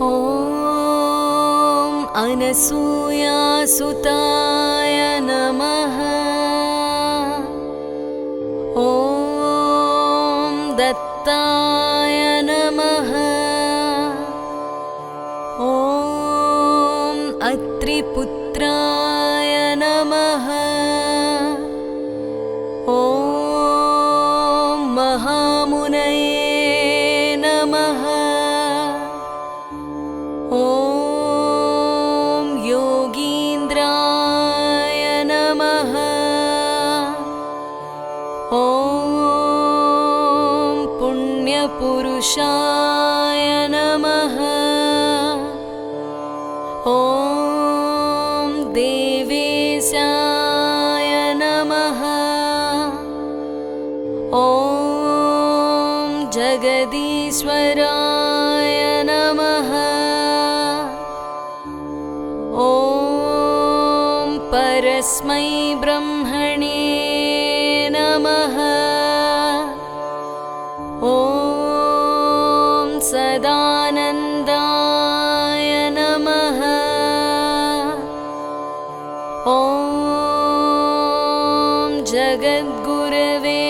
ॐ अनसूयासुताय नमः। ॐ दत्ताय नमः। ॐ अत्रिपुत्राय नमः। ॐ महामुनये नमः। ॐ योगीन्द्राय नमः। ॐ पुण्यपुरुषाय नमः। ॐ देवेशाय नमः। ॐ जगदीश्वराय नमः। ॐ परस्मै ब्रह्मणे नमः। ॐ सदानन्दाय नमः। ॐ जगद्गुरवे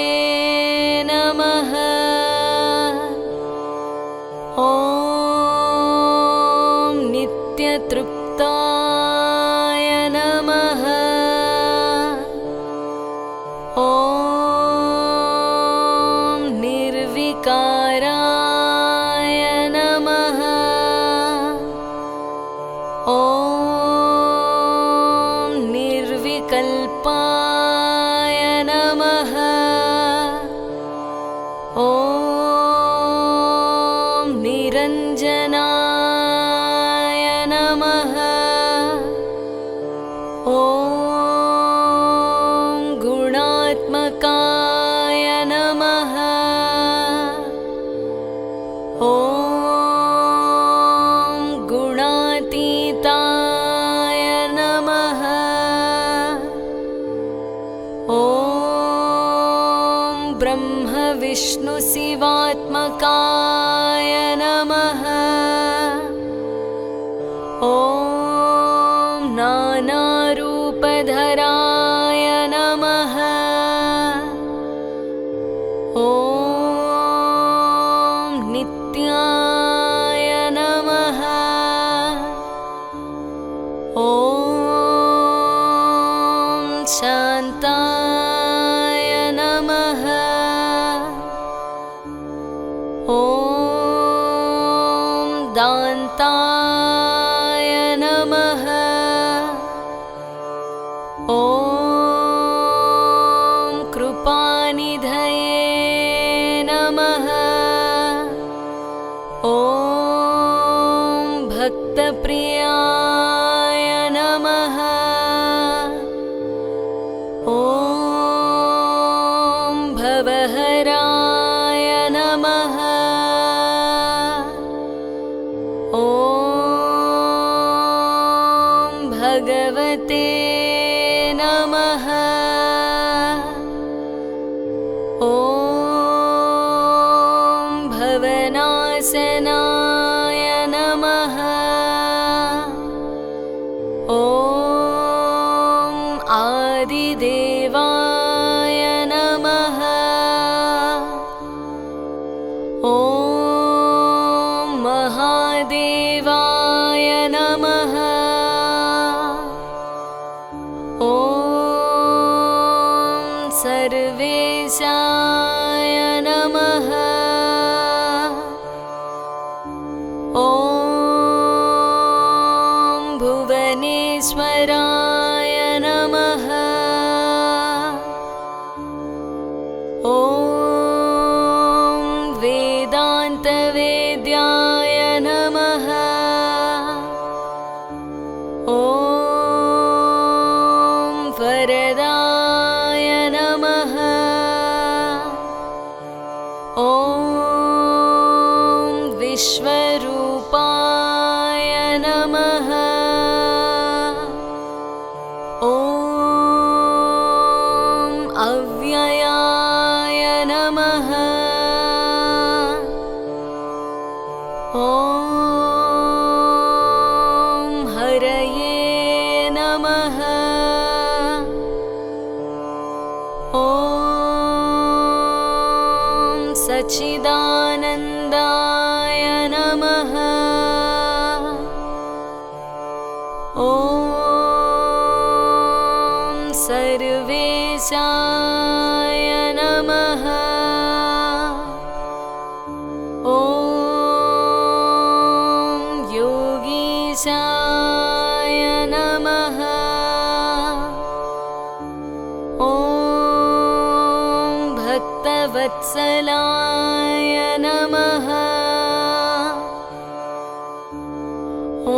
नमः। ॐ नित्यतृप्ताय नमः। ॐ निर्विकाराय नमः। ॐ निर्विकल्पाय नमः। ॐ निरञ्जनाय नमः। ॐ गुणात्मकाय नमः। ॐ गुणातीताय नमः। ॐ ब्रह्मविष्णुशिवात्मकाय नमः। ॐ नानारूपधराय नमः। ॐ नित्याय नमः। ॐ शान्ताय नमः। ॐ दान्ताय नमः। ॐ कृपानिधये नमः। ॐ भक्तप्रियाय नमः। ॐ भवहराय नमः। ॐ भगवते नमः। ॐ भवनाशनाय नमः। ॐ आदिदेवाय नमः। ॐ महादेवाय नमः। ॐ सर्वेशाय नमः। ॐ भुवनेश्वराय नमः। ॐ वेदान्तवेद्याय नमः। ॐ वरदाय नमः। ॐ विश्वरूपाय नमः। ॐ अव्ययाय नमः। ॐ सच्चिदानन्दाय नमः। ॐ सर्वेशाय नमः। ॐ योगीशाय नमः। ॐ भक्तवत्सलाय नमः। ॐ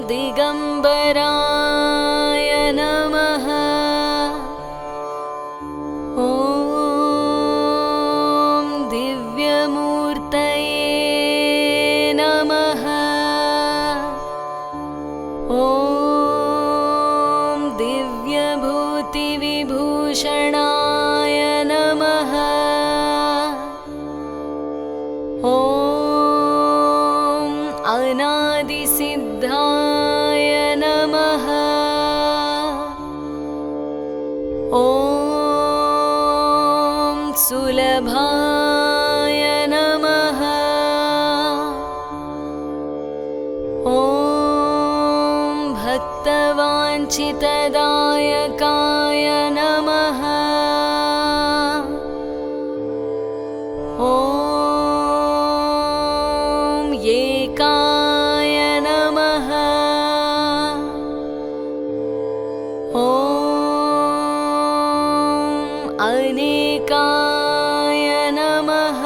दिगम्बराय नमः। ॐ दिव्यमूर्तये नमः। ॐ दिव्यभूतिविभूषणाय नमः। ॐ अनादिसिद्धाय नमः। ॐ सुलभाय नमः। ॐ भक्तवाञ्छितदायकाय नमः। ॐ एकाय नमः। ॐ अनेकाय नमः।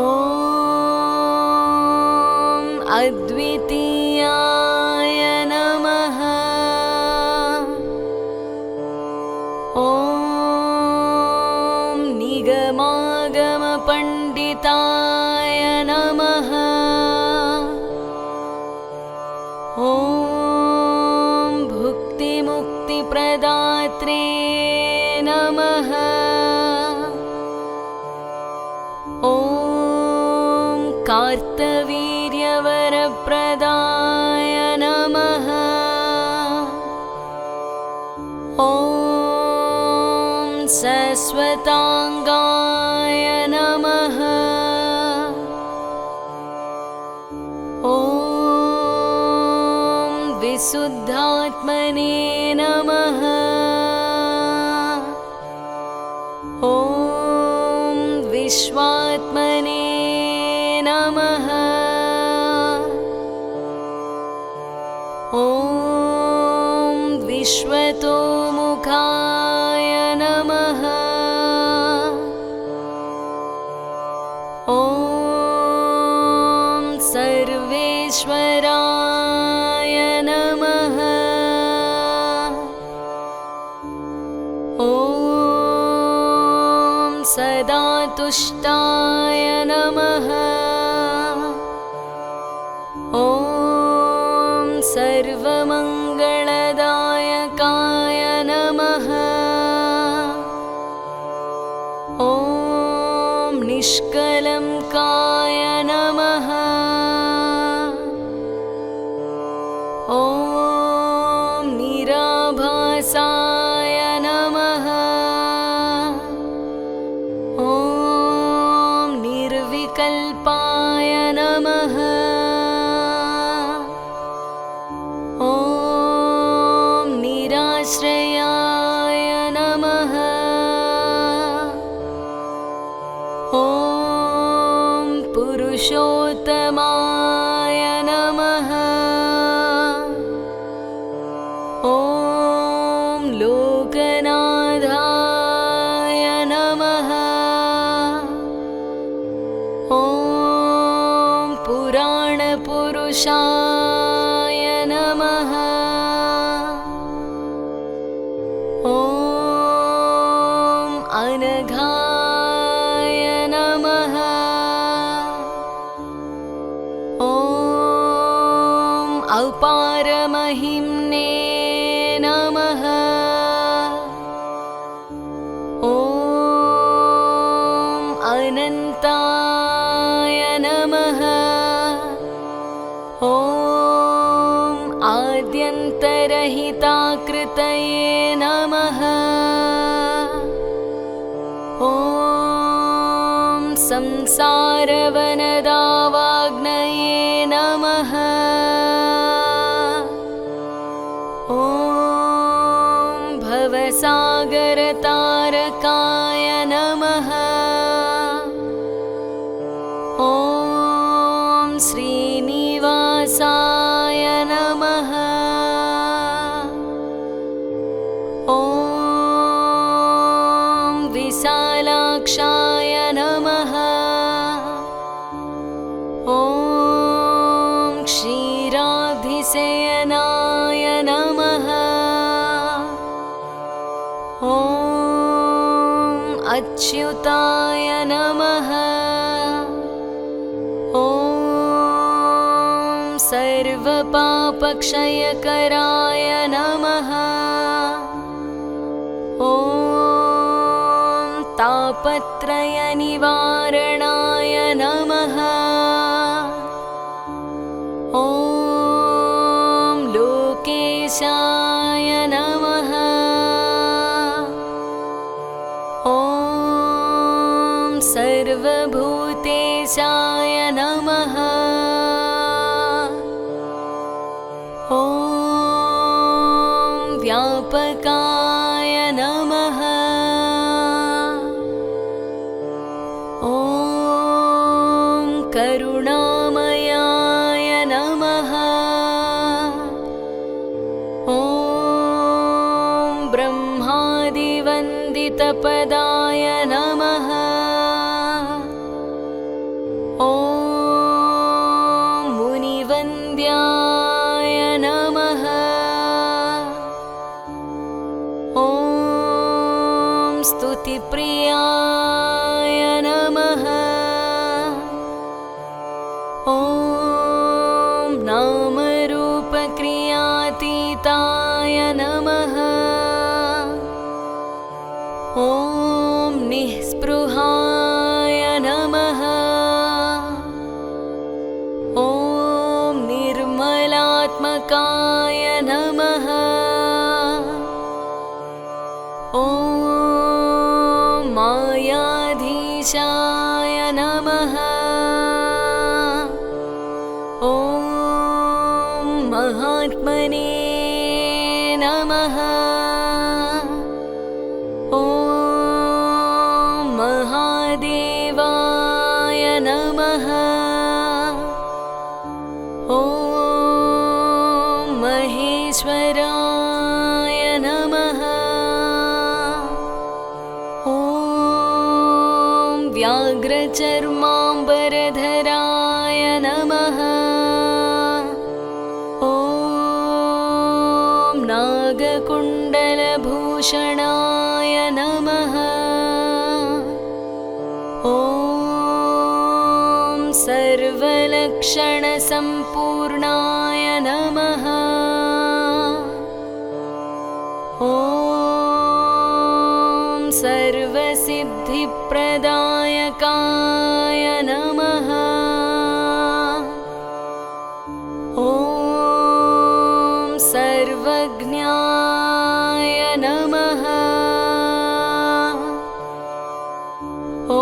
ॐ अद्वितीयाय नमः। ॐ निगमागमपण्डिताय नमः। ॐ भुक्तिमुक्तिप्रदात्रे नमः। ॐ कार्तवीर्यवरप्रदाय नमः। ॐ सस्वताङ्गाय नमः। ॐ विशुद्धात्मने नमः। ॐ विश्वात्मने नमः। ॐ विश्वतोमुखाय नमः। ॐ सर्वेश्वराय नमः। ॐ सदातुष्टाय नमः। ॐ सर्वमङ्गलदायकाय नमः। ॐ निष्कलङ्काय नमः। ॐ निराभासाय नमः। ॐ निर्विकल्पाय नमः। ॐ निराश्रयाय नमः। ॐ पुरुषोत्तमाय नमः। ॐ लोकनाथाय नमः। ॐ पुराणपुरुषाय नमः। ॐ अनघाय नमः। ॐ अपारमहिम्ने नमः। ॐ अनन्ताय नमः। ॐ आद्यन्तरहिताकृतये नमः। संसारवनदावाग्नये नमः। ॐ भवसागरतारकाय नमः। ॐ श्रीनिवासाय नमः। ॐ विशालाक्षाय नमः। ॐ क्षीराभिशयनाय नमः। ॐ अच्युताय नमः। ॐ सर्वपापक्षयकराय नमः। ॐ तापत्रयनिवारणाय नमः। ॐ लोकेशाय नमः। ॐ सर्वभूतेशाय नमः। ॐ व्यापकाय नमः। ॐ करुणामयाय नमः। ॐ ब्रह्मादिवन्दितपदाय नमः। ॐ मुनिवन्द्याय नमः। ॐ स्तुतिप्रियाय नमः। ॐ नामरूपक्रियातीताय नमः। ॐ निःस्पृहाय नमः। ॐ निर्मलात्मकाय नमः। ॐ मायाधीशाय नमः। ॐ महात्मने नमः। ॐ महादेवाय नमः। ॐ महेश्वराय नमः। ॐ व्याघ्रचर्माम्बरधराय नमः। ॐ नागकुण्डलभूषणाय नमः। ॐ सर्वलक्षणसम्पूर्णाय नमः। ॐ सर्वसिद्धिप्रदायकाय नमः। ॐ सर्वज्ञाय नमः। ॐ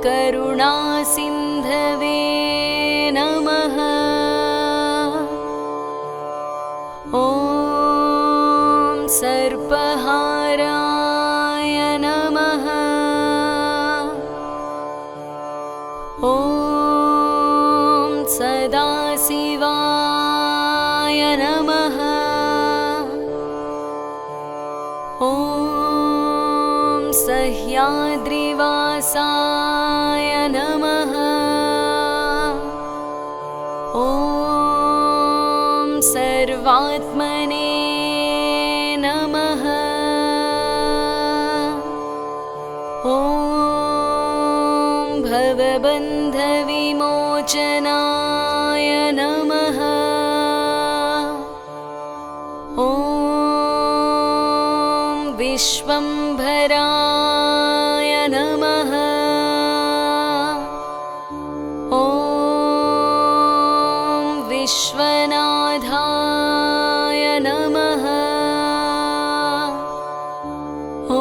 करुणासिन्धवे नमः। ॐ सर्पहाराय नमः। ॐ सदाशिवाय नमः। ॐ सह्याद्रिवासाय नमः। ॐ सर्वात्मने नमः। ॐ भवबन्धविमोचनाय नमः। ॐ विश्वम्भराय नमः। ॐ विश्वनाथाय नमः। ॐ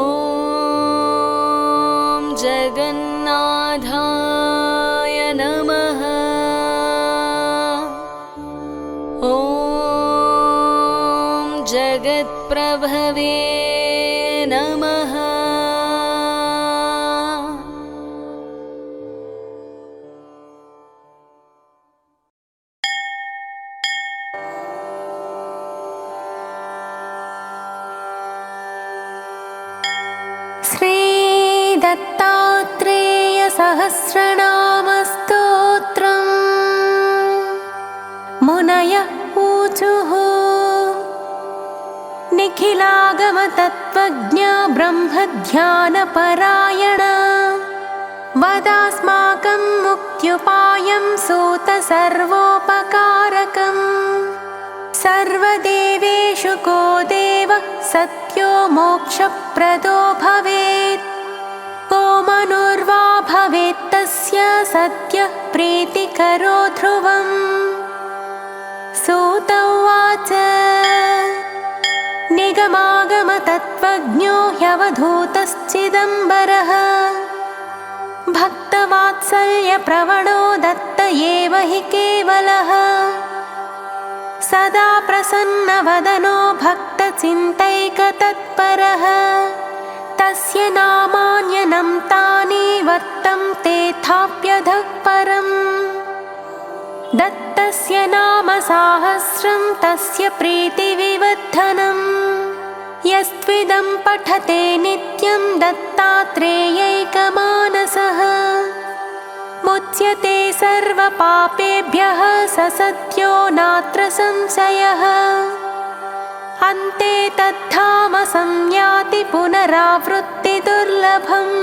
जगन्नाथाय नाथाय नमः। ॐ जगत्प्रभवे नमः। श्रीदत्तात्रेय सहस्रनामस्तोत्रम्। मुनयः ऊचुः निखिलागमतत्त्वज्ञ ब्रह्मध्यानपरायण वदास्माकं मुक्त्युपायं सूत सर्वोपकारकम्। सर्वदेवेषु को देवः सत्यो मोक्षप्रदो भवेत्। को मनुर्वा भवेत् तस्य सत्यः प्रीतिकरो ध्रुवम्। सूत उवाच निगमागमतत्त्वज्ञो ह्यवधूतश्चिदम्बरः भक्तवात्सल्यप्रवणो दत्त एव हि केवलः। सदा प्रसन्नवदनो भक्तचिन्तैकतत्परः। तस्य नामान्यनं तानि वर्तन्ते थाप्यधः परम्। दत्तस्य नाम साहस्रं तस्य प्रीतिविवर्धनम्। यस्त्विदं पठते नित्यं दत्तात्रेयैकमानसः मुच्यते सर्वपापेभ्यः स सद्यो नात्र संशयः। अन्ते तद्धाम संयाति पुनरावृत्तिदुर्लभम्।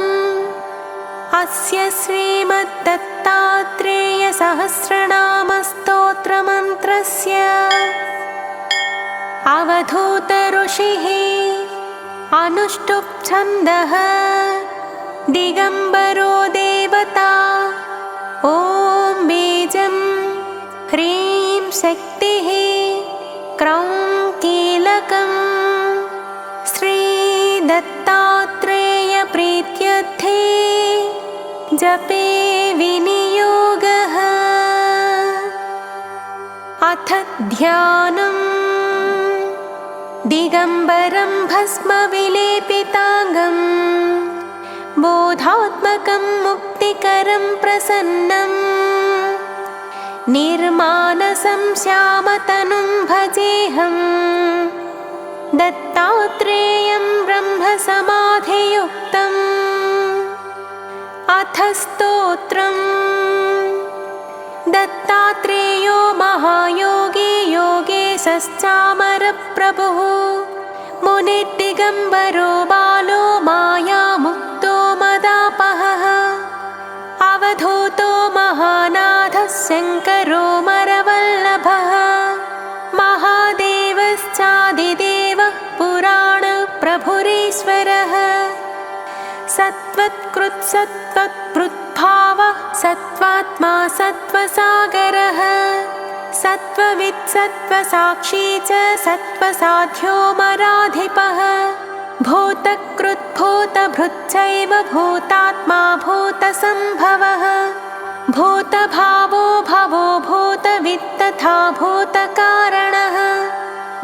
अस्य श्रीमद्दत्तात्रेयसहस्रनामस्तोत्रमन्त्रस्य अवधूतऋषिः अनुष्टुप् छन्दः दिगम्बरो देवता। ॐ बीजं ह्रीं शक्तिः क्रौं कीलकम्। श्रीदत्तात्रेयप्रीत्यर्थे जपे विनियोगः। अथ ध्यानम्। दिगम्बरं भस्मविलेपिताङ्गं बोधात्मकं मुक्तिकरं प्रसन्नं निर्मानसं श्यामतनुं भजेऽहम्। दत्तात्रेयं ब्रह्मसमाधियुक्तम्। अथ स्तोत्रम्। दत्तात्रेयो महायोगी योगेशश्चामरप्रभुः मुनिर्दिगम्बरो बालो मायामुक्तो मदापहः। अवधूतो महानाथः शङ्करो मरवल्लभः। महादेवश्चादिदेवः पुराणप्रभुरीश्वरः। सत्त्वत्कृत्सत्त्वद्भावः सत्त्वात्मा सत्त्वसागरः। सत्त्ववित् सत्त्वसाक्षी च सत्त्वसाध्यो मराधिपः। भूतकृद्भूतभृच्चैव भूतात्मा भूतसम्भवः। भूतभावो भवो भूतवित् तथा भूतकारणः।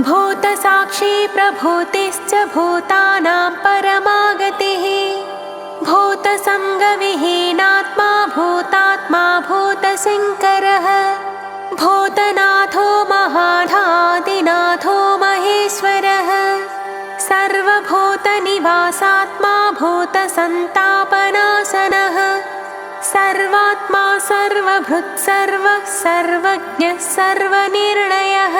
भूतसाक्षी प्रभूतिश्च भूतानां परमागतिः। भूतसङ्गविहीनात्मा भूतात्मा भूतशङ्करः। भूतनाथो महाधादिनाथो महेश्वरः। सर्वभूतनिवासात्मा भूतसन्तापनाशनः। सर्वात्मा सर्वभृत् सर्वः सर्वज्ञः सर्वनिर्णयः।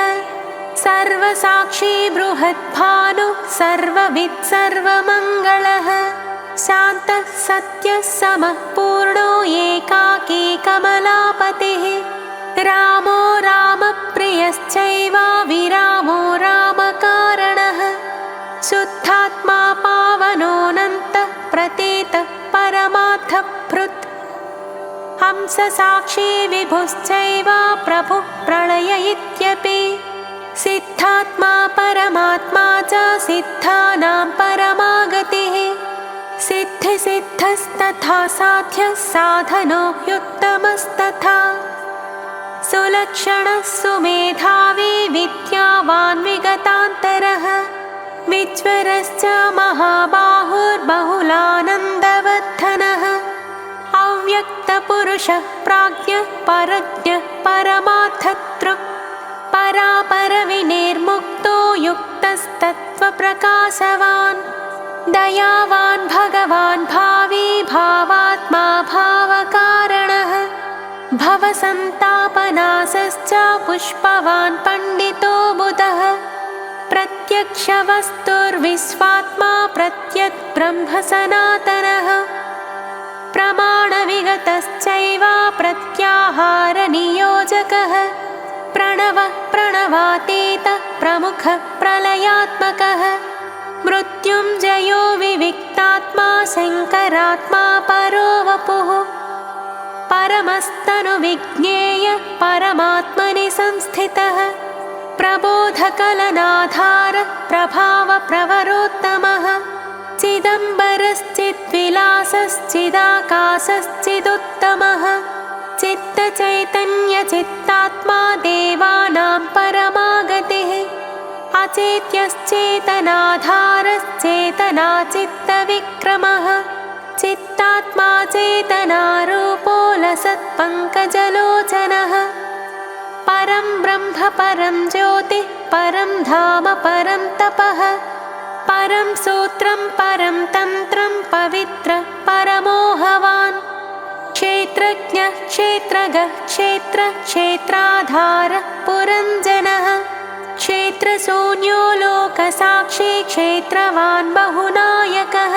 सर्वसाक्षी बृहद्भानुः सर्ववित् सर्वमङ्गलः। शान्तः सत्यः समः पूर्णो एकाकी कमलापतिः। रामो रामप्रियश्चैव विरामो रामकारणः। शुद्धात्मा पावनोऽनन्तः प्रतीतः परमार्थभृत्। हंससाक्षी विभुश्चैव प्रभुः प्रलय इत्यपि। सिद्धात्मा परमात्मा च सिद्धानां परमागतिः। सिद्धिसिद्धस्तथा साध्यः साधनो ह्युत्तमस्तथा सुलक्षणः सुमेधावी विद्यावान् विगतान्तरः विज्वरश्च महाबाहुर्बहुलानन्दवर्धनः अव्यक्तपुरुषः प्राज्ञः परज्ञः परमार्थतृप् परापरविनिर्मुक्तो युक्तस्तत्त्वप्रकाशवान् दयावान् भगवान् भावी भावात्मा भावकारणः भवसन्तापनाशश्च पुष्पवान् पण्डितो बुधः प्रत्यक्षवस्तुर्विश्वात्मा प्रत्यग्ब्रह्म सनातनः प्रमाणविगतश्चैव प्रत्याहारनियोजकः प्रणवः प्रणवातीतः प्रमुखः प्रलयात्मकः मृत्युञ्जयो विविक्तात्मा शङ्करात्मा परो वपुः परमस्तनुविज्ञेय परमात्मनि संस्थितः प्रबोधकलनाधार प्रभावप्रवरोत्तमः चिदम्बरश्चिद्विलासश्चिदाकाशश्चिदुत्तमः चित्तचैतन्यचित्तात्मा देवानां परमागतिः अचेत्यश्चेतनाधारश्चेतनाचित्तविक्रमः चित्तात्मा चेतनारूपो लसत्पङ्कजलोचनः परं ब्रह्म परं ज्योतिः परं धाम परं तपः परं सूत्रं परं तन्त्रं पवित्रः परमोहवान् क्षेत्रज्ञः क्षेत्रगः क्षेत्राधारः पुरञ्जनः क्षेत्रशून्यो लोकसाक्षी क्षेत्रवान् बहुनायकः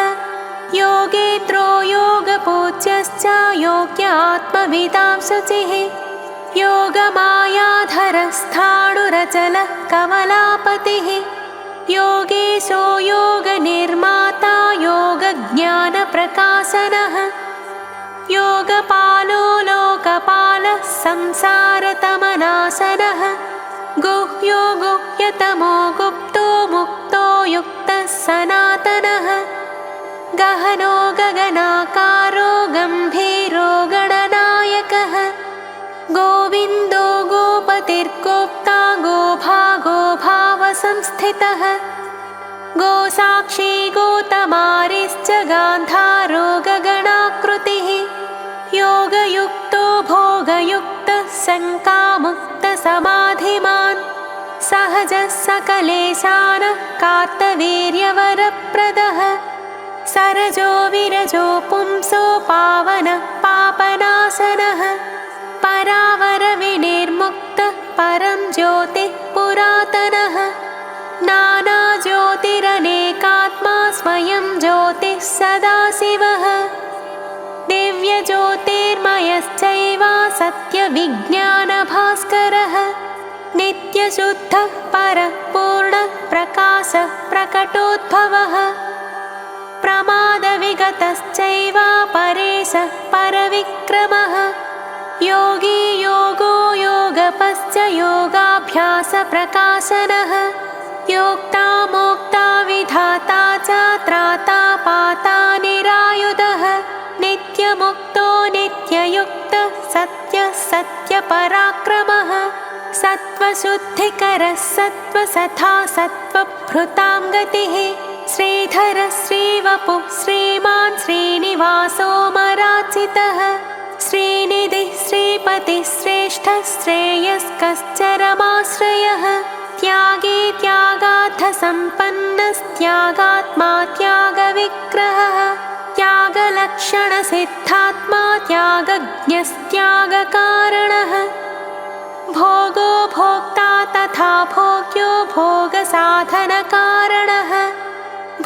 योगेत्रो योगपूज्यश्च योग्य आत्मविदां शुचिः योगमायाधरस्थाणुरचलः कमलापतिः योगेशो योगनिर्माता योगज्ञानप्रकाशनः योगपालो लोकपालः संसारतमनाशनः गुह्यो गुह्यतमो गुप्तो मुक्तो युक्तः सनातनः गहनो गगनाकारो गम्भीरो गणनायकः गोविन्दो गोपतिर्गोप्ता गोभागो भावसंस्थितः गोसाक्षी गोतमारिश्च गान्धारो गगनाकृतिः योगयुक्तो भोगयुक्तः शङ्कामुक्तसमाधिमान् सहजः सकलेशानः कार्तवीर्यवरप्रदः सरजो विरजो पुंसो पावनः पापनाशनः परावरविनिर्मुक्तः परं ज्योतिः पुरातनः नानाज्योतिरनेकात्मा स्वयं ज्योतिः सदाशिवः दिव्यज्योतिर्मयश्चैव सत्यविज्ञानभास्करः नित्यशुद्धः परः पूर्णः प्रकाशः प्रकटोद्भवः प्रमादविगतश्चैव परेशः परविक्रमः योगी योगो योगपश्च योगाभ्यासप्रकाशनः योक्ता मोक्ता विधाता च त्राता पाता निरायुधः नित्यमुक्तो नित्ययुक्तः सत्यः सत्यपराक्रमः सत्त्वशुद्धिकरः सत्त्वसथा सत्त्वभृतां गतिः श्रीधरः श्रीवपुः श्रीमान् श्रीनिवासो मराचितः श्रीनिधिः श्रीपतिः श्रेष्ठः श्रेयस्कश्चरमाश्रयः त्यागी त्यागार्थसम्पन्नस्त्यागात्मा त्यागविग्रहः त्यागलक्षणसिद्धात्मा त्यागज्ञस्त्यागकारणः भोगो भोक्ता तथा भोग्यो भोगसाधनकारणः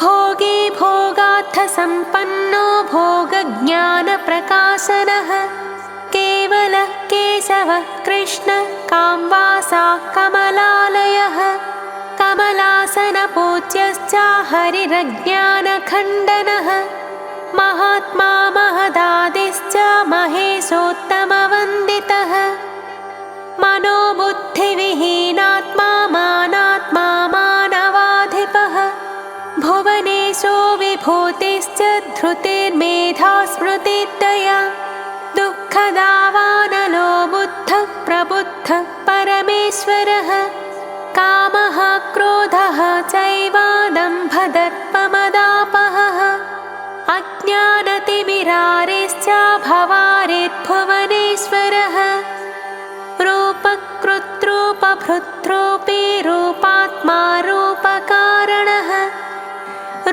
भोगी भोगार्थसम्पन्नो भोगज्ञानप्रकाशनः केवलः केशवः कृष्णः कामवासा कमलालयः कमलासनपूज्यश्च हरिरज्ञानखण्डनः महात्मा महदादिश्च महेशोत्तमवन्दितः मनोबुद्धिविहीनात्मा मानात्मा मानवाधिपः भुवनेश तेजो विभूतिश्च धृतिर्मेधा स्मृतिर्दया दुःखदावानलो बुद्धः प्रबुद्धः परमेश्वरः कामः क्रोधः चैवादम्भदर्पमदापहः अज्ञानतिमिरारेश्च भवारिर्भुवनेश्वरः रूपकृद्रूपभृद्रूपी रूपात्मा रूपकारणः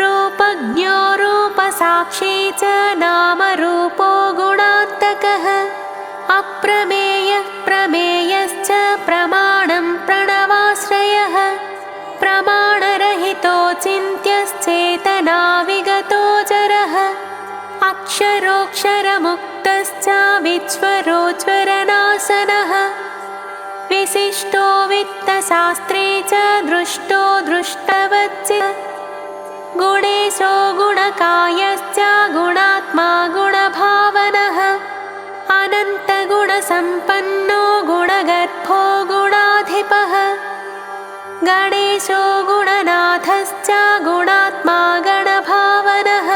रूपज्ञो रूपसाक्षी च नामरूपो गुणान्तकः अप्रमेयः प्रमेयश्च प्रमाणं प्रणवाश्रयः प्रमाणरहितो चिन्त्यश्चेतना विगतो जरः अक्षरोऽक्षरमुक्तश्च विज्वरोज्वरनाशनः विशिष्टो वित्तशास्त्रे च दृष्टो दृष्टवच्च गुणेशो गुणकायश्च गुणात्मा गुणभावनः अनन्तगुणसम्पन्नो गुणगर्भो गुणाधिपः गणेशो गुणनाथश्च गुणात्मा गणभावनः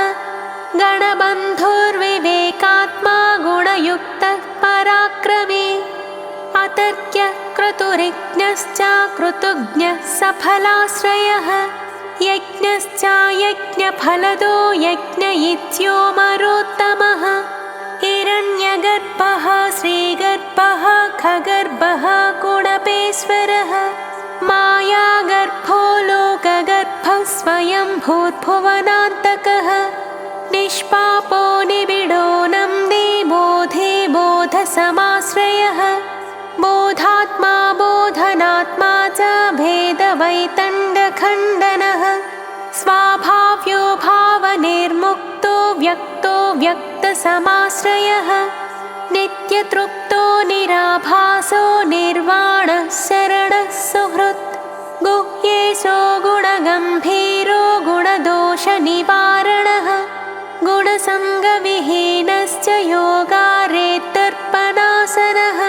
गणबन्धुर्विवेकात्मा गुणयुक्तः पराक्रमी अतर्क्यः क्रतुरिज्ञश्च कृतज्ञः सफलाश्रयः यज्ञश्च यज्ञफलदो यज्ञ इत्यो मरोत्तमः हिरण्यगर्भः श्रीगर्भः खगर्भः गुणपेश्वरः मायागर्भो लोकगर्भः स्वयं भूद्भुवनान्तकः निष्पापो निबिडो नन्दे बोधे बोधसमाश्रयः बोधात्मा बोधनात्मा च भेदवैतण्डखण्डनः स्वाभाव्यो भावनिर्मुक्तो व्यक्तो व्यक्तसमाश्रयः नित्यतृप्तो निराभासो निर्वाणः शरणः सुहृत् गुह्येशो गुणगम्भीरो गुणदोषनिवारणः गुणसङ्गविहीनश्च योगारेतर्पणासनः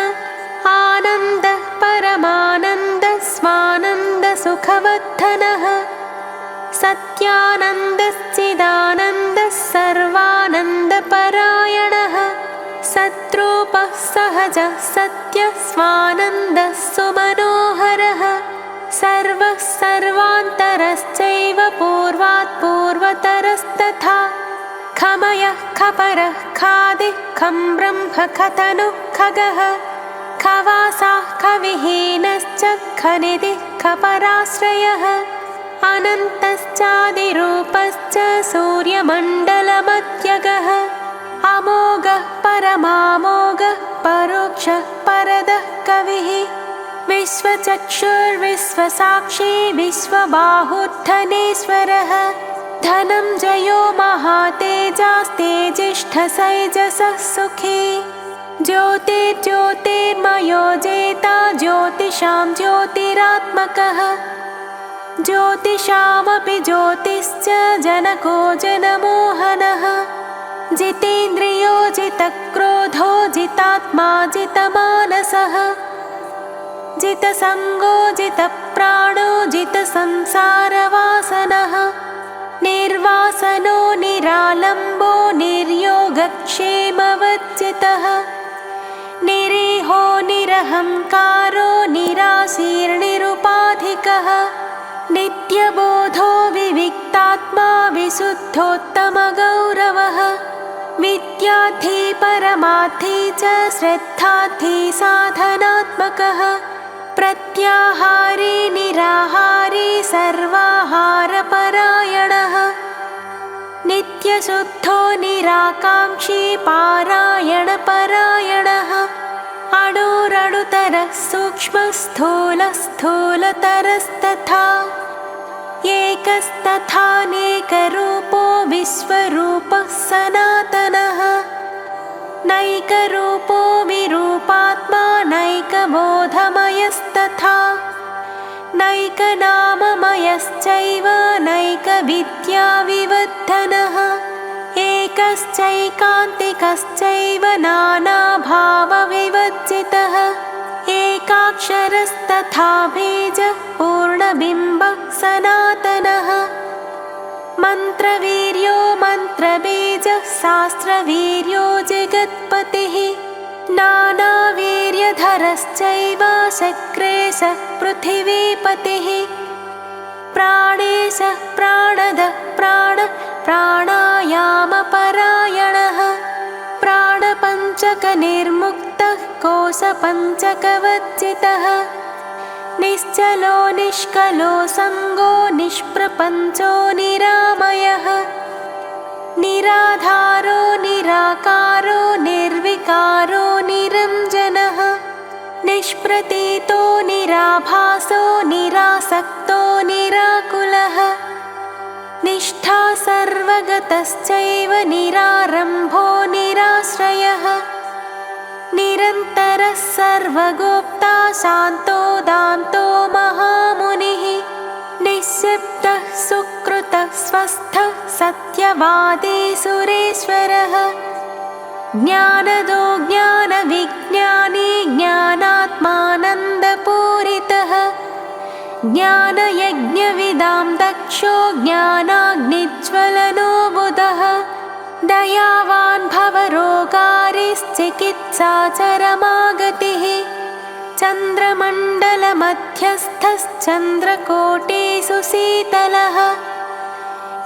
आनन्दः परमानन्दः स्वानन्दसुखवर्धनः सत्यानन्दश्चिदानन्दः सर्वानन्दपरायणः सद्रूपः सहजः सत्यः स्वानन्दः सुमनोहरः सर्वः सर्वान्तरश्चैव पूर्वात् पूर्वतरस्तथा खमयः खपरः खादिः खं ब्रह्म खतनुः खगः खवासाः खविहीनश्च खनिधिः खपराश्रयः अनन्तश्चादिरूपश्च सूर्यमण्डलमध्यगः अमोघः परमामोघः परोक्षः परदः कविः विश्वचक्षुर्विश्वसाक्षी विश्वबाहुर्धनेश्वरः धनञ्जयो महातेजास्तेजिष्ठसैजसः सुखी ज्योतिर्ज्योतिर्मयो जेता ज्योतिषां ज्योतिरात्मकः ज्योतिषामपि ज्योतिश्च जनको जनमोहनः जितेन्द्रियो जितक्रोधो जितात्मा जितमानसः जितसङ्गो जितप्राणो जितसंसारवासनः निर्वासनो निरालम्बो निर्योगक्षेमवर्जितः निरीहो निरहङ्कारो निराशीर्निरुपाधिकः नित्यबोधो विविक्तात्मा विशुद्धोत्तमगौरवः विद्यार्थी परमार्थी च श्रद्धार्थी साधनात्मकः प्रत्याहारी निराहारी सर्वाहारपरायणः नित्यशुद्धो निराकाङ्क्षी पारायणपरायणः अणुरणुतरः सूक्ष्मस्थूलस्थूलतरस्तथा एकस्तथानेकरूपो विश्वरूपः सनातनः नैकरूपो विरूपात्मा नैकबोधमयस्तथा नैकनाममयश्चैव नैकविद्याविवर्धनः एकश्चैकान्तिकश्चैव नानाभावविवर्जितः एकाक्षरस्तथा बीजः पूर्णबिम्बः सनातनः मन्त्रवीर्यो मन्त्रबीजः शास्त्रवीर्यो जगत्पतिः नानावीर्यधरश्चैव शक्रेशः पृथिवीपतिः प्राणेशः प्राणदः प्राणायामपरायणः प्राणपञ्चकनिर्मुक्तः कोशपञ्चकवर्जितः निश्चलो निष्कलो संगो निष्प्रपञ्चो निरामयः निराधारो निराकारो निर्विकारो निरञ्जनः निष्प्रतीतो निराभासो निरासक्तो निराकुलः निष्ठा सर्वगतश्चैव निरारम्भो निराश्रयः निरन्तरः सर्वगोप्ता शान्तो दान्तो महामुनिः निःशब्दः सुकृतः स्वस्थः सत्यवादी सुरेश्वरः ज्ञानदो ज्ञानविज्ञानी ज्ञानात्मानन्दपूरितः ज्ञानयज्ञविदां दक्षो ज्ञानाग्निज्वलनो बुधः दयावान् भवरोगारिश्चिकित्साचरमागतिः चन्द्रमण्डलमध्यस्थश्चन्द्रकोटिषु शीतलः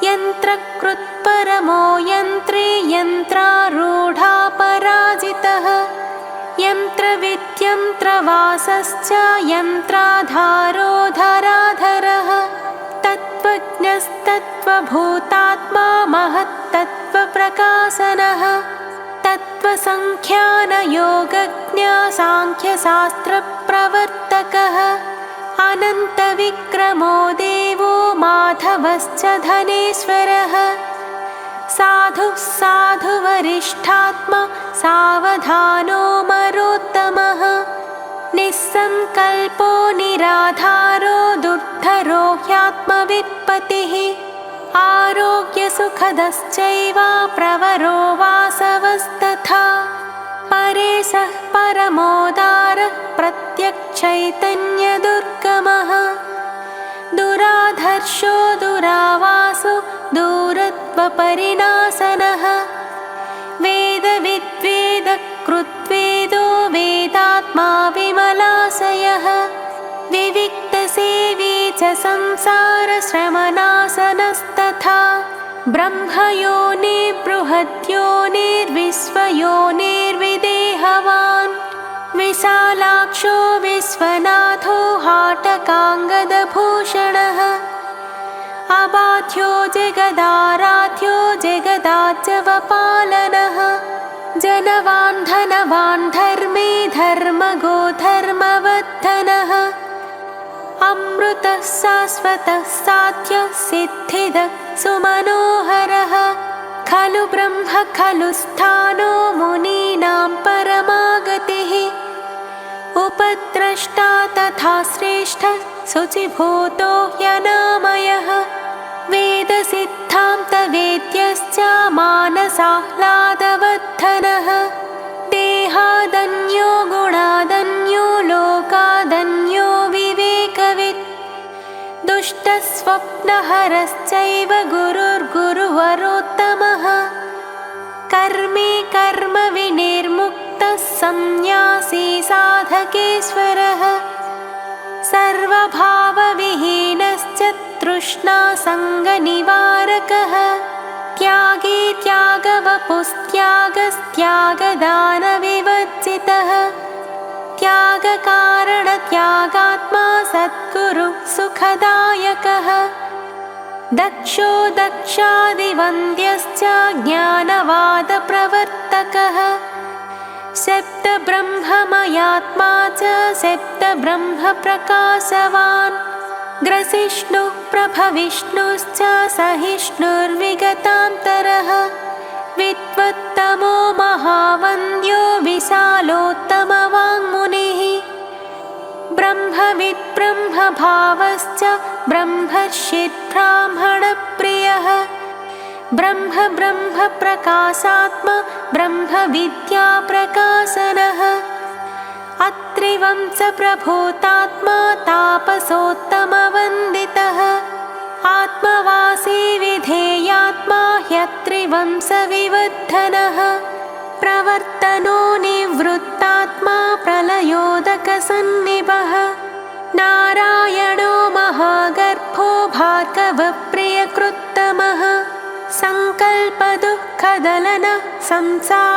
यन्त्रकृत्परमो यन्त्री यन्त्रारूढापराजितः यन्त्रविद्यन्त्रवासश्च यन्त्राधारो धराधरः तत्त्वज्ञस्तत्त्वभूतात्मा महत्तत्त्वप्रकाशनः तत्त्वसङ्ख्यानयोगज्ञा साङ्ख्यशास्त्रप्रवर्तकः अनन्तविक्रमो देवो माधवश्च धनेश्वरः साधुः साधुवरिष्ठात्मा सावधानो मरोत्तमः निस्सङ्कल्पो निराधारो दुर्धरो ह्यात्मवित्पतिः आरोग्यसुखदश्चैव प्रवरो वासवस्तथा परेशः परमोदारः प्रत्यक्षैतन्यदुर्गमः दुराधर्षो दुरावासो दूरत्वपरिणासनः वेदविद्वेदकृद्वेदो वेदात्मा विमलाशयः विविक्तसेवी च संसारश्रमनाशनस्तथा ब्रह्मयोनिर्बृहद्योनिर्विश्वयोनिर्विदेहवान् विशालाक्षो विश्वनाथो हाटकाङ्गदभूषणः अबाध्यो जगदाराध्यो जगदाजवपालनः जनवान् धनवान् धर्मे धर्मगो धर्मवर्धनः अमृतः शाश्वतः साध्यः सिद्धिदः सुमनोहरः खलु ब्रह्म खलु स्थानो मुनीनां परमागतिः उपद्रष्टा तथा श्रेष्ठः शुचिभूतो ह्यनामयः वेदसिद्धान्तवेद्यश्च मानसाह्लादवर्धनः देहादन्यो गुणादन्यो लोकादन्यो विवेकवित् दुष्टस्वप्नहरश्चैव गुरुर्गुरुवरोत्तमः कर्मे कर्म विनिर्मुक्तः संन्यासी साधकेश्वरः सर्वभावविहीनश्च तृष्णासङ्गनिवारकः त्यागी त्यागवपुस्त्यागस्त्यागदानविवर्जितः त्यागकारणत्यागात्मा सद्गुरु सुखदायकः दक्षो दक्षादिवन्द्यश्च ज्ञानवादप्रवर्तकः शब्दब्रह्ममयात्मा च शब्दब्रह्मप्रकाशवान् ग्रसिष्णुः प्रभविष्णुश्च सहिष्णुर्विगतान्तरः विद्वत्तमो महावन्द्यो विशालोत्तमवाङ्मुनिः ब्रह्मविद् ब्रह्मभावश्च ब्रह्मर्षिब्राह्मणप्रियः ब्रह्म ब्रह्मप्रकाशात्मा ब्रह्मविद्याप्रकाशनः अत्रिवंशप्रभूतात्मा तापसोत्तमवन्दितः आत्मवासी विधेयः धात्रिवंशविवर्धनः प्रवर्तनो निवृत्तात्मा प्रलयोदकसन्निभः नारायणो महागर्भो भार्गवप्रियकृत्तमः सङ्कल्पदुःखदलनः संसारतमनासनः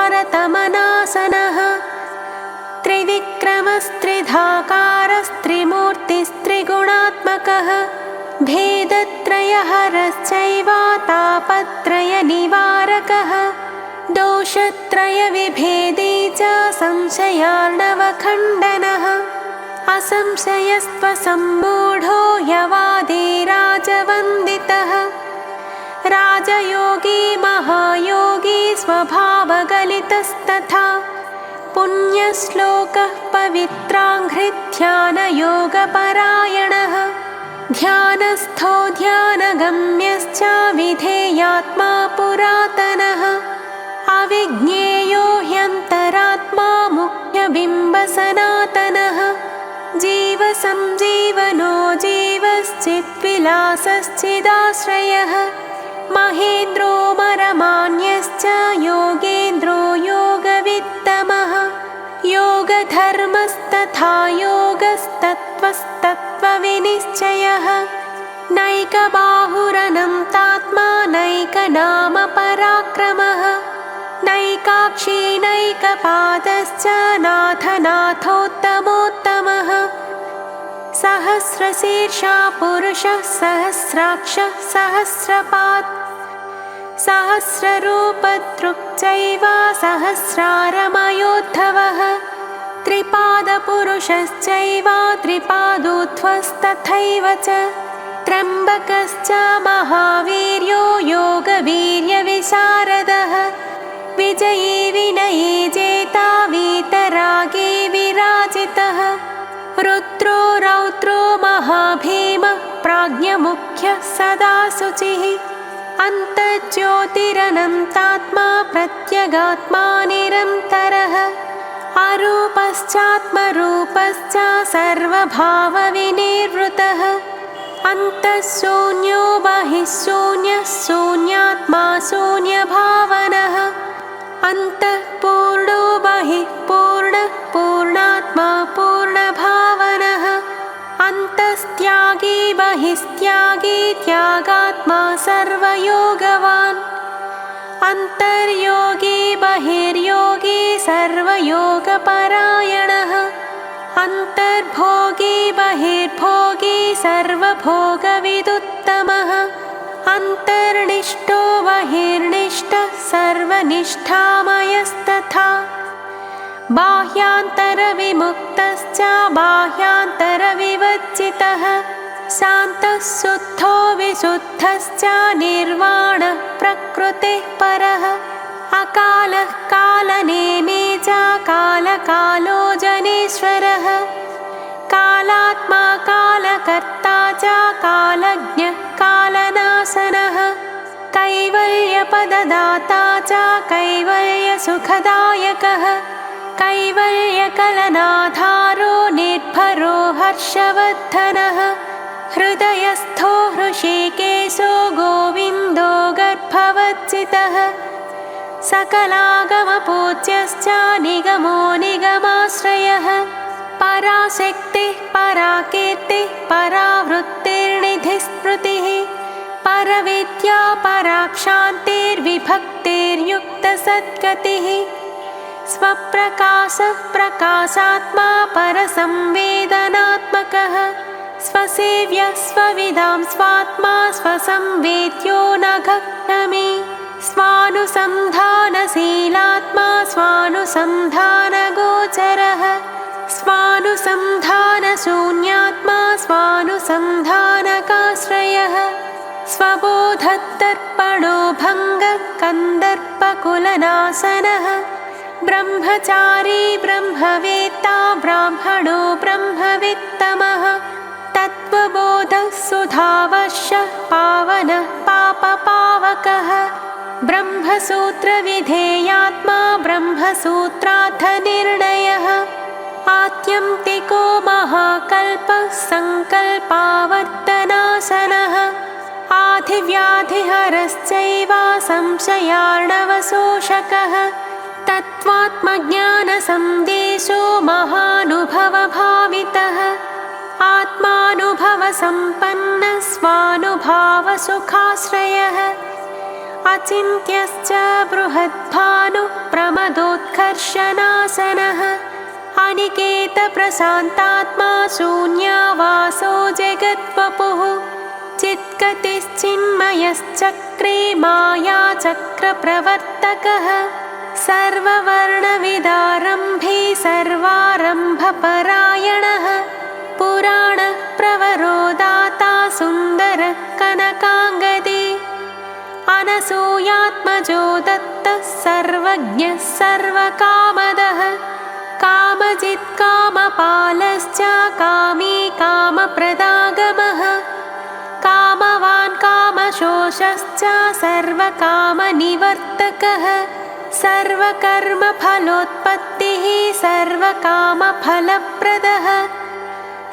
त्रिविक्रमस्त्रिधाकारस्त्रिमूर्तिस्त्रिगुणात्मकः भेदत्रयहरश्चैव तापत्रयनिवारकः दोषत्रयविभेदी च संशयार्णवखण्डनः असंशयस्त्वसम्मूढो यवादिराजवन्दितः राजयोगी महायोगी स्वभावगलितस्तथा पुण्यश्लोकः पवित्राङ्घ्रिध्यानयोगपरायणः ध्यानस्थो ध्यानगम्यश्च विधेयात्मा पुरातनः अविज्ञेयो ह्यन्तरात्मा मुख्यबिम्बसनातनः जीवसञ्जीवनो जीवश्चिद्विलासश्चिदाश्रयः महेन्द्रो मरमान्यश्च योगेन्द्रो योगवित्तमः योगधर्मस्तथा योगस्तत्त्वस्तत्त्वविनिश्चयः नैकबाहुरनन्तात्मा नैकनामपराक्रमः नैकाक्षी नैकपादश्च नाथनाथोत्तमोत्तमः सहस्रशीर्षा पुरुषः सहस्राक्षः सहस्रपात् सहस्ररूपदृक्चैव सहस्रारमयोद्धवः त्रिपादपुरुषश्चैव त्रिपादोध्वस्तथैव च त्र्यम्बकश्च महावीर्यो योगवीर्यविशारदः विजयी विनयी जेता वीतरागे विराजितः रुद्रो रौद्रो महाभीमः प्राज्ञमुख्यः सदा शुचिः अन्तर्ज्योतिरनन्तात्मा प्रत्यगात्मा निरन्तरः अरूपश्चात्मरूपश्च सर्वभावविनिर्वृतः अन्तःशून्यो बहिः शून्यः शून्यात्मा शून्यभावनः अन्तःपूर्णो बहिः पूर्णः पूर्णात्मा पूर्णभावनः अन्तस्त्यागी बहिस्त्यागी त्यागात्मा सर्वयोगवान् अन्तर्योगी बहिर्योगी सर्वयोगपरायणः अन्तर्भोगी बहिर्भोगी सर्वभोगविदुत्तमः अन्तर्निष्ठो बहिर्निष्ठः सर्वनिष्ठामयस्तथा बाह्यान्तरविमुक्तश्च बाह्यान्तरविवर्जितः शान्तः शुद्धो विशुद्धश्च निर्वाणः प्रकृतेः परः अकालः कालनेमी च कालकालो जनेश्वरः कालात्मा कालकर्ता च कालज्ञः कालनाशनः कैवल्यपददाता च कैवल्यसुखदायकः कैवल्यकलनाधारो निर्भरो हर्षवर्धनः हृदयस्थो हृषीकेशो गोविन्दो गर्भवर्जितः सकलागमपूज्यश्च निगमो निगमाश्रयः पराशक्तिः पराकीर्तिः परावृत्तिर्निधिस्मृतिः परविद्या पराक्षान्तिर्विभक्तिर्युक्तसद्गतिः स्वप्रकाशः प्रकाशात्मा परसंवेदनात्मकः स्वसेव्यः स्वविदां स्वात्मा स्वसंवेद्यो नघग्नमे स्वानुसन्धानशीलात्मा स्वानुसन्धानगोचरः स्वानुसन्धानशून्यात्मा स्वानुसन्धानकाश्रयः स्वबोधदर्पणो भङ्गः कन्दर्पकुलनाशनः ब्रह्मचारी ब्रह्मवेत्ता ब्राह्मणो ब्रह्मवित्तमः तत्त्वबोधः सुधावश्यः पावनः पापपावकः ब्रह्मसूत्रविधेयात्मा ब्रह्मसूत्रार्थनिर्णयः आत्यन्तिको महाकल्पः सङ्कल्पावर्तनाशनः आधिव्याधिहरश्चैव संशयार्णवशोषकः तत्त्वात्मज्ञानसन्देशो महानुभवभावितः आत्मानुभवसम्पन्नः स्वानुभावसुखाश्रयः अचिन्त्यश्च बृहद्भानुः प्रमदोत्कर्षनाशनः अनिकेतप्रशान्तात्मा शून्यावासो जगद्वपुः चित्गतिश्चिन्मयश्चक्रे मायाचक्रप्रवर्तकः सर्ववर्णविदारम्भे सर्वारम्भपरायणः पुराणः प्रवरो दाता सुन्दरः कनकाङ्गदे अनसूयात्मजो दत्तः सर्वज्ञः सर्वकामदः कामजित्कामपालश्च कामी कामप्रदागमः कामवान् कामशोषश्च सर्वकामनिवर्तकः सर्वकर्मफलोत्पत्तिः सर्वकामफलप्रदः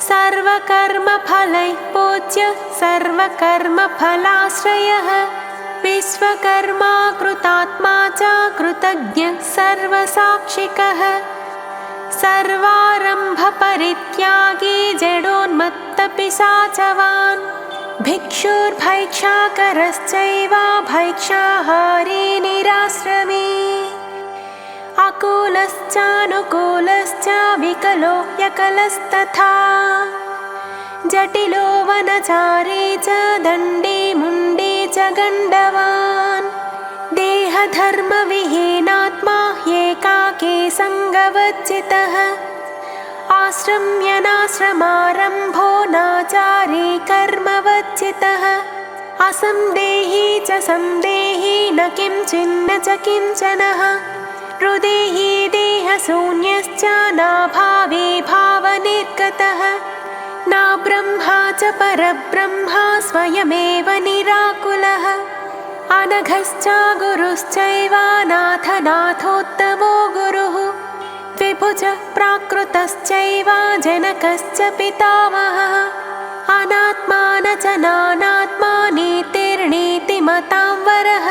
सर्वकर्मफलैः पूज्यः सर्वकर्मफलाश्रयः विश्वकर्मा कृतात्मा च कृतज्ञः सर्वसाक्षिकः सर्वारम्भपरित्यागी जडोन्मत्तपिशाचवान् भिक्षुर्भैक्षाकरश्चैव भैक्षाहारी निराश्रमी अकूलश्चानुकूलश्च विकलो व्यकलस्तथा जटिलो वनचारी च दण्डी मुण्डी च गण्डवान् देहधर्मविहीनात्मा एकाकी सङ्गवर्जितः आश्रम्यनाश्रमारम्भो नाचारी कर्मवर्जितः असंदेही च संदेही न किंचिन्न च किंचनः हृदेही देहशून्यश्च नाभावे भावनिर्गतः न ब्रह्मा च परब्रह्मा स्वयमेव निराकुलः अनघश्च गुरुश्चैव नाथ नाथोत्तमो गुरुः विभुजः प्राकृतश्चैव जनकश्च पितामहः अनात्मा न च नानात्मा नीतिर्नीतिमतां वरः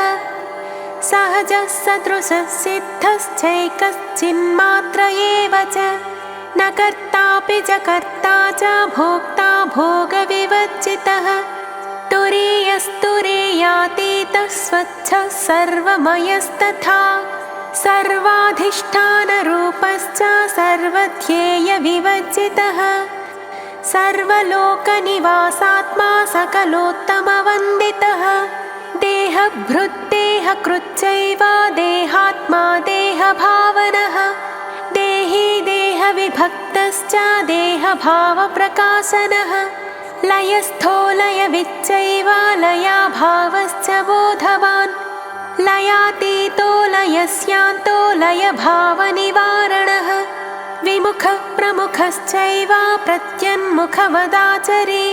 सहजः सदृशः सिद्धश्चैकश्चिन्मात्र एव च न कर्तापि च कर्ता च भोक्ता भोगविवर्जितः तुरीयस्तुरीयातीतः स्वच्छः सर्वमयस्तथा सर्वाधिष्ठानरूपश्च सर्वध्येयविवर्जितः सर्वलोकनिवासात्मा सकलोत्तमवन्दितः देहभृद्देहकृच्चैव देहात्मा देहभावनः देही देहविभक्तश्च देहभावप्रकाशनः लयस्थो लयविच्चैव लयाभावश्च बोधवान् लयातीतो लयस्यान्तो लयभावनिवारणः विमुखः प्रमुखश्चैव प्रत्यन्मुखवदाचरी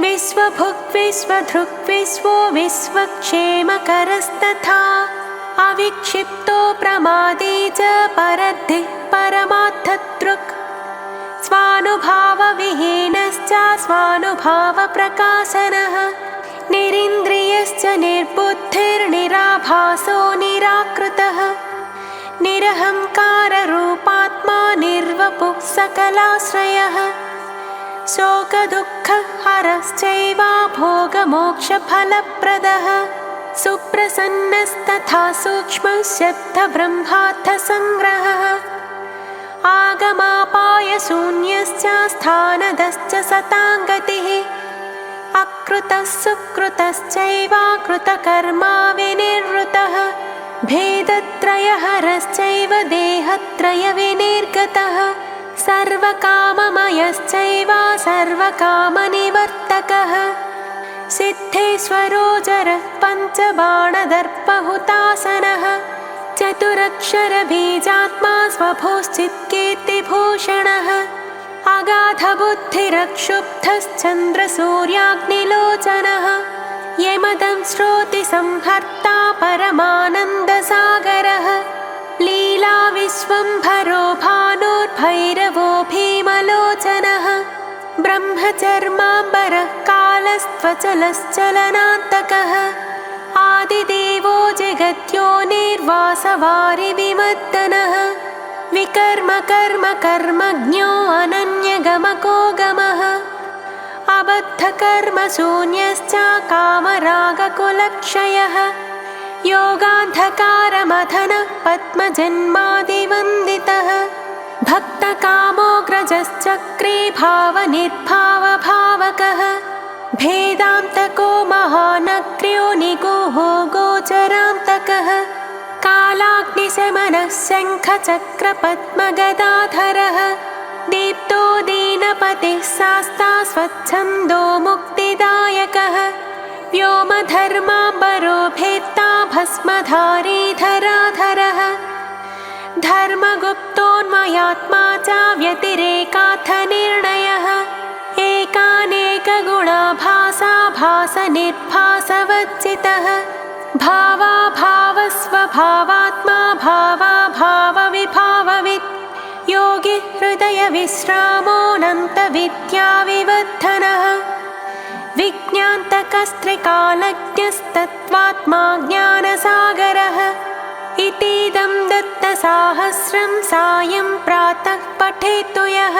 विश्वभुग्विश्वधृग् विश्वो विश्वक्षेमकरस्तथा अविक्षिप्तो प्रमादी च परद्धिः परमार्थदृक् स्वानुभावविहीनश्च स्वानुभावप्रकाशनः निरिन्द्रियश्च निर्बुद्धिर्निराभासो निराकृतः निरहङ्काररूपात्मा निर्वपुः सकलाश्रयः शोकदुःखहरश्चैव भोगमोक्षफलप्रदः सुप्रसन्नस्तथा सूक्ष्मः शब्दब्रह्मार्थसङ्ग्रहः आगमापायशून्यश्च स्थानदश्च सताङ्गतिः अकृतः सुकृतश्चैव कृतकर्मा विनिर्वृतः भेदत्रयहरश्चैव देहत्रयविनिर्गतः सर्वकाममयश्चैव सर्वकामनिवर्तकः सिद्धेश्वरो जरः पञ्चबाणदर्पहुतासनः चतुरक्षरबीजात्मा स्वभुश्चित्कीर्तिभूषणः अगाधबुद्धिरक्षुब्धश्चन्द्रसूर्याग्निलोचनः यमदं श्रोतिसंहर्ता परमानन्दसागरः लीलाविश्वम्भरो भानुर्भैरवो भीमलोचनः ब्रह्मचर्माम्बरः कालस्त्वचलश्चलनान्तकः आदिदेव देवो जगत्योनिर्वासवारि विमत्तनः विकर्म कर्म कर्मज्ञो अनन्यगमको गमः अबद्धकर्म शून्यश्च कामरागकुलक्षयः योगान्धकारमथनः पद्मजन्मादिवन्दितः भक्तकामोऽग्रजश्चक्रे भावनिर्भावभावकः भेदान्तको महानग्र्यो निगूहो गोचरान्तकः कालाग्निशमनः शङ्खचक्रपद्मगदाधरः दीप्तो दीनपतिः शास्ता स्वच्छन्दो मुक्तिदायकः व्योमधर्माम्बरो भेत्ता भस्मधारी धराधरः धर्मगुप्तोन्मयात्मा च व्यतिरेकार्थनिर्णयः एकानेकगुणाभासा भासनिर्भासवच्चितः भावाभावस्वभावात्मा भावाभावविभाववित् योगी हृदयविश्रामोऽनन्तविद्याविवर्धनः विज्ञान्तकस्त्रिकालज्ञस्तत्त्वात्मा ज्ञानसागरः इतीदं दत्तसाहस्रं सायं प्रातः पठेत्तु यः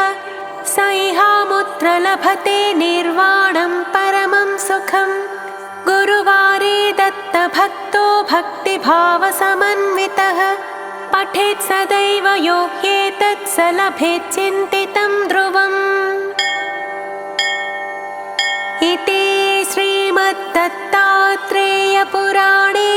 स इहामुत्र लभते निर्वाणं परमं सुखं गुरुवारे दत्तभक्तो भक्तिभावसमन्वितः पठेत् सदैव यो ह्येतत् स लभेत् चिन्तितं ध्रुवम् इति श्रीमद्दत्तात्रेयपुराणे